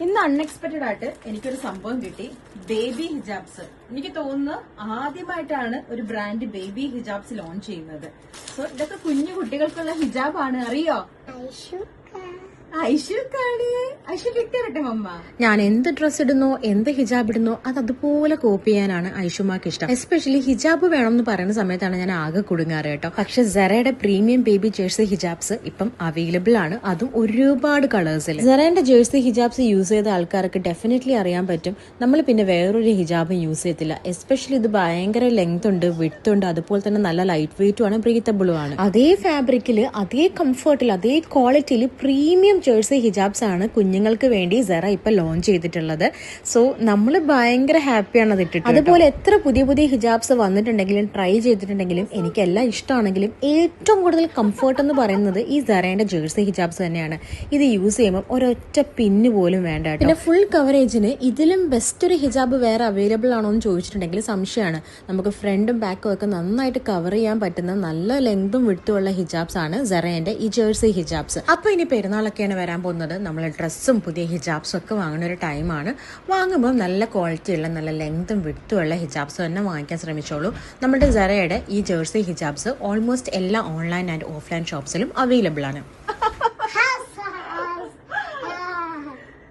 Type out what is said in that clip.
ഇന്ന് അൺഎക്സ്പെക്ടഡ് ആയിട്ട് എനിക്കൊരു സംഭവം കിട്ടി. Baby hijabs. എനിക്ക് തോന്നുന്നു ആദ്യമായിട്ടാണ് ഒരു ബ്രാൻഡ് ബേബി ഹിജാബ്സ് ലോഞ്ച് ചെയ്യുന്നത്. സോ ഇതൊക്കെ കുഞ്ഞു കുട്ടികൾക്കുള്ള ഹിജാബാണ്. അറിയോ? ഞാൻ എന്ത് ഡ്രസ് ഇടുന്നോ എന്ത് ഹിജാബ് ഇടുന്നോ അത് അതുപോലെ കോപ്പി ചെയ്യാനാണ് ഐഷുമാക്ക് ഇഷ്ടം. എസ്പെഷ്യലി ഹിജാബ് വേണം എന്ന് പറയുന്ന സമയത്താണ് ഞാൻ ആകെ കുടുങ്ങാറ് കേട്ടോ. പക്ഷെ സെറയുടെ പ്രീമിയം ബേബി ജേഴ്സി ഹിജാബ്സ് ഇപ്പം അവൈലബിൾ ആണ്, അതും ഒരുപാട് കളേഴ്സിൽ. സെറയുടെ ജേഴ്സി ഹിജാബ്സ് യൂസ് ചെയ്ത ആൾക്കാർക്ക് ഡെഫിനറ്റ്ലി അറിയാൻ പറ്റും നമ്മൾ പിന്നെ വേറൊരു ഹിജാബും യൂസ് ചെയ്യത്തില്ല. എസ്പെഷ്യലി ഇത് ഭയങ്കര ലെങ്ത് ഉണ്ട്, വിഡ്ത്ത് ഉണ്ട്, അതുപോലെ തന്നെ നല്ല ലൈറ്റ് വെയിറ്റും ആണ്, ബ്രീത്തബിളും ആണ്. അതേ ഫാബ്രിക്കിൽ അതേ കംഫർട്ടിൽ അതേ ക്വാളിറ്റിയിൽ പ്രീമിയം ജേഴ്സി ഹിജാബ്സ് ആണ് കുഞ്ഞുങ്ങൾക്ക് വേണ്ടി സെറ ഇപ്പൊ ലോഞ്ച് ചെയ്തിട്ടുള്ളത്. സോ നമ്മൾ ഭയങ്കര ഹാപ്പിയാണ് അത് ഇട്ടിട്ട്. അതുപോലെ എത്ര പുതിയ പുതിയ ഹിജാബ്സ് വന്നിട്ടുണ്ടെങ്കിലും ട്രൈ ചെയ്തിട്ടുണ്ടെങ്കിലും എനിക്കെല്ലാം ഇഷ്ടമാണെങ്കിലും ഏറ്റവും കൂടുതൽ കംഫർട്ട് എന്ന് പറയുന്നത് ഈ സെറയുടെ ജേഴ്സി ഹിജാബ്സ് തന്നെയാണ്. ഇത് യൂസ് ചെയ്യുമ്പോൾ ഒരൊറ്റ പിന്ന് പോലും വേണ്ട. പിന്നെ ഫുൾ കവറേജിന് ഇതിലും ബെസ്റ്റ് ഒരു ഹിജാബ് വേറെ അവൈലബിൾ ആണോ എന്ന് ചോദിച്ചിട്ടുണ്ടെങ്കിൽ സംശയമാണ്. നമുക്ക് ഫ്രണ്ടും ബാക്കും ഒക്കെ നന്നായിട്ട് കവർ ചെയ്യാൻ പറ്റുന്ന നല്ല ലെങ്തും വിട്ടുള്ള ഹിജാബ്സ് ആണ് സെറയുടെ ഈ ജേഴ്സി ഹിജാബ്സ്. അപ്പൊ ഇനി പെരുന്നാളൊക്കെയാണ് വരാൻ പോകുന്നത്. നമ്മൾ ഡ്രസ്സും പുതിയ ഹിജാബ്സും ഒക്കെ വാങ്ങുന്ന ഒരു ടൈമാണ്. വാങ്ങുമ്പോൾ നല്ല ക്വാളിറ്റിയുള്ള നല്ല ലെങ്തും വിട്ടുള്ള ഹിജാബ്സ് തന്നെ വാങ്ങിക്കാൻ ശ്രമിച്ചോളൂ. നമ്മുടെ സെറയുടെ ഈ ജേഴ്സി ഹിജാബ്സ് ഓൾമോസ്റ്റ് എല്ലാ ഓൺലൈൻ ആൻഡ് ഓഫ്ലൈൻ ഷോപ്സിലും അവൈലബിൾ ആണ്.